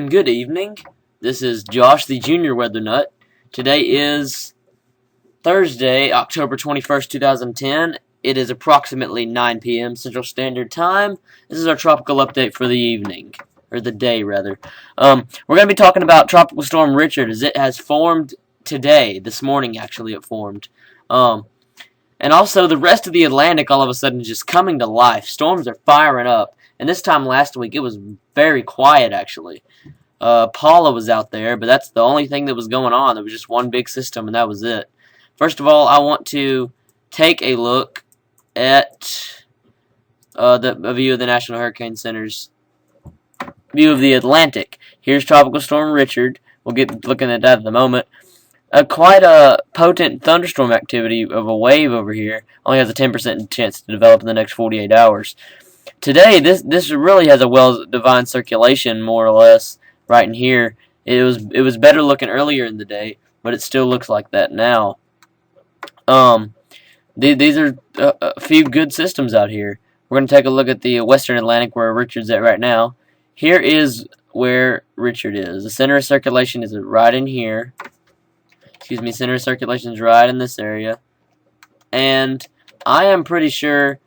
Good evening. This is Josh, the Junior Weather Nut. Today is Thursday, October 21st, 2010. It is approximately 9 p.m. Central Standard Time. This is our tropical update for the evening, or the day, rather. We're going to be talking about Tropical Storm Richard, as it has formed today. This morning, actually, it formed. And also, the rest of the Atlantic all of a sudden is just coming to life. Storms are firing up. And this time last week, it was very quiet, actually. Paula was out there, but that's the only thing that was going on. There was just one big system, and that was it. First of all, I want to take a look at a view of the National Hurricane Center's view of the Atlantic. Here's Tropical Storm Richard. We'll get looking at that in a moment. Quite a potent thunderstorm activity of a wave over here. Only has a 10% chance to develop in the next 48 hours. Today, this really has a well-defined circulation, more or less, right in here. It was better looking earlier in the day, but it still looks like that now. These are a few good systems out here. We're going to take a look at the Western Atlantic, where Richard's at right now. Here is where Richard is. The center of circulation is right in here. Excuse me, center of circulation is right in this area. And I am pretty sure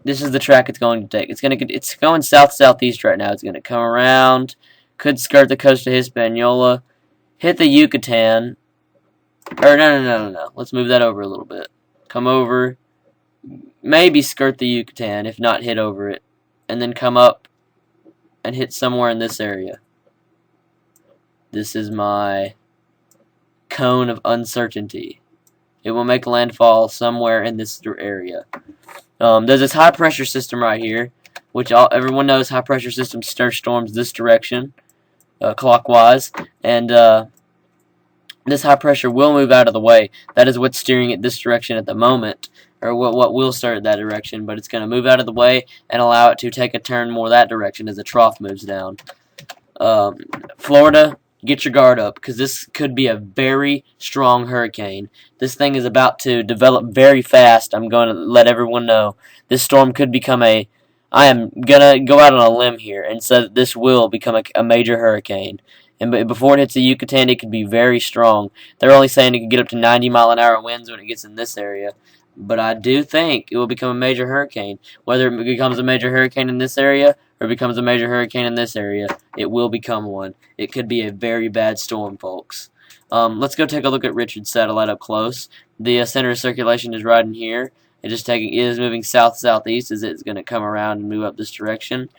this is the track it's going to take. It's going south-southeast right now. It's going to come around, could skirt the coast of Hispaniola, hit the Yucatan. Or no. Let's move that over a little bit. Come over, maybe skirt the Yucatan, if not hit over it, and then come up and hit somewhere in this area. This is my cone of uncertainty. It will make landfall somewhere in this area. There's this high-pressure system right here, which everyone knows high-pressure systems stir storms this direction, clockwise, and this high pressure will move out of the way. That is what's steering it this direction at the moment, or what will start that direction, but it's going to move out of the way and allow it to take a turn more that direction as the trough moves down. Florida, get your guard up, because this could be a very strong hurricane. This thing is about to develop very fast. I'm going to let everyone know. This storm could become I am going to go out on a limb here and say that this will become a major hurricane. And before it hits the Yucatan, it could be very strong. They're only saying it could get up to 90-mile-an-hour winds when it gets in this area. But I do think it will become a major hurricane. Whether it becomes a major hurricane in this area or becomes a major hurricane in this area, it will become one. It could be a very bad storm, folks. Let's go take a look at Richard's satellite up close. The center of circulation is right in here. It is moving south-southeast as it's going to come around and move up this direction.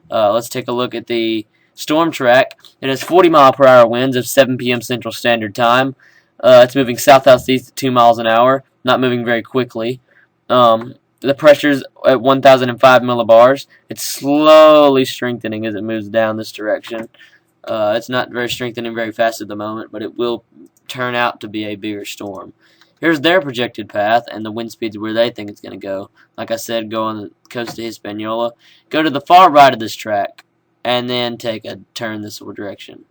Let's take a look at the storm track. It has 40-mile-per-hour winds of 7 p.m. Central Standard Time. It's moving south-southeast at 2 miles an hour, not moving very quickly. The pressure's at 1,005 millibars. It's slowly strengthening as it moves down this direction. It's not very strengthening very fast at the moment, but it will turn out to be a bigger storm. Here's their projected path and the wind speeds where they think it's going to go. Like I said, go on the coast of Hispaniola. Go to the far right of this track, and then take a turn this direction.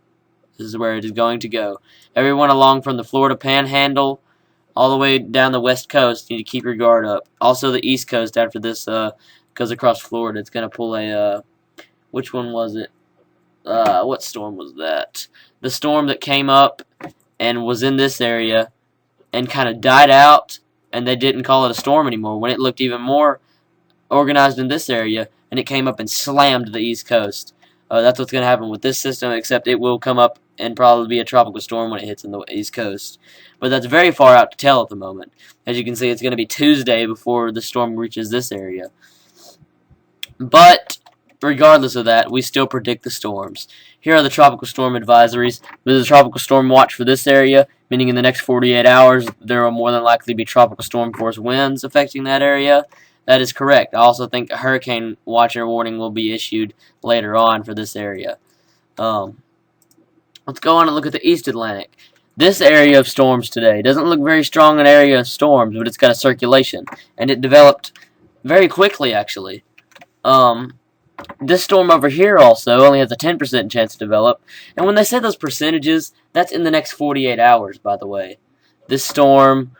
This is where it is going to go. Everyone along from the Florida Panhandle all the way down the west coast, you need to keep your guard up. Also the east coast, after this goes across Florida, it's going to pull a, which one was it? What storm was that? The storm that came up and was in this area and kind of died out, and they didn't call it a storm anymore when it looked even more organized in this area, and it came up and slammed the east coast. That's what's going to happen with this system, except it will come up and probably be a tropical storm when it hits in the east coast. But that's very far out to tell at the moment. As you can see, it's going to be Tuesday before the storm reaches this area. But regardless of that, we still predict the storms. Here are the tropical storm advisories. There's a tropical storm watch for this area, meaning in the next 48 hours there will more than likely be tropical storm force winds affecting that area. That is correct. I also think a hurricane watch or warning will be issued later on for this area. Let's go on and look at the East Atlantic. This area of storms today doesn't look very strong an area of storms, but it's got a circulation. And it developed very quickly, actually. This storm over here also only has a 10% chance to develop. And when they say those percentages, that's in the next 48 hours, by the way. This storm,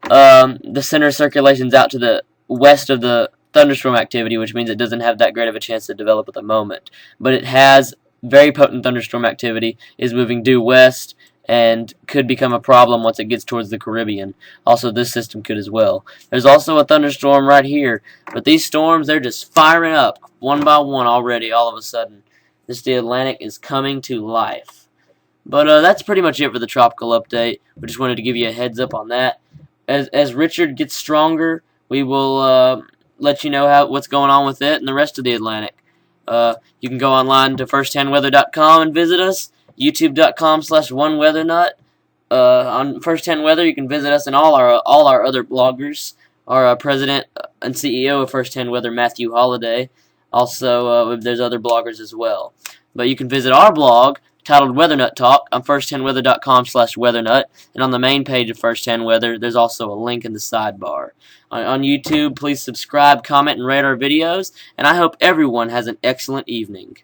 the center of circulation's out to the west of the thunderstorm activity, which means it doesn't have that great of a chance to develop at the moment. But it has very potent thunderstorm activity is moving due west and could become a problem once it gets towards the Caribbean. Also, this system could as well. There's also a thunderstorm right here, but these storms, they're just firing up one by one already all of a sudden. The Atlantic is coming to life. But that's pretty much it for the tropical update. We just wanted to give you a heads up on that. As Richard gets stronger, we will let you know what's going on with it and the rest of the Atlantic. You can go online to firsthandweather.com and visit us. YouTube.com/OneWeatherNut. On First Hand Weather, you can visit us and all our other bloggers. Our president and CEO of First Hand Weather, Matthew Holliday. Also, there's other bloggers as well. But you can visit our blog titled Weather Nut Talk on firsthandweather.com/weathernut, and on the main page of First Hand Weather, there's also a link in the sidebar. On YouTube, please subscribe, comment, and rate our videos, and I hope everyone has an excellent evening.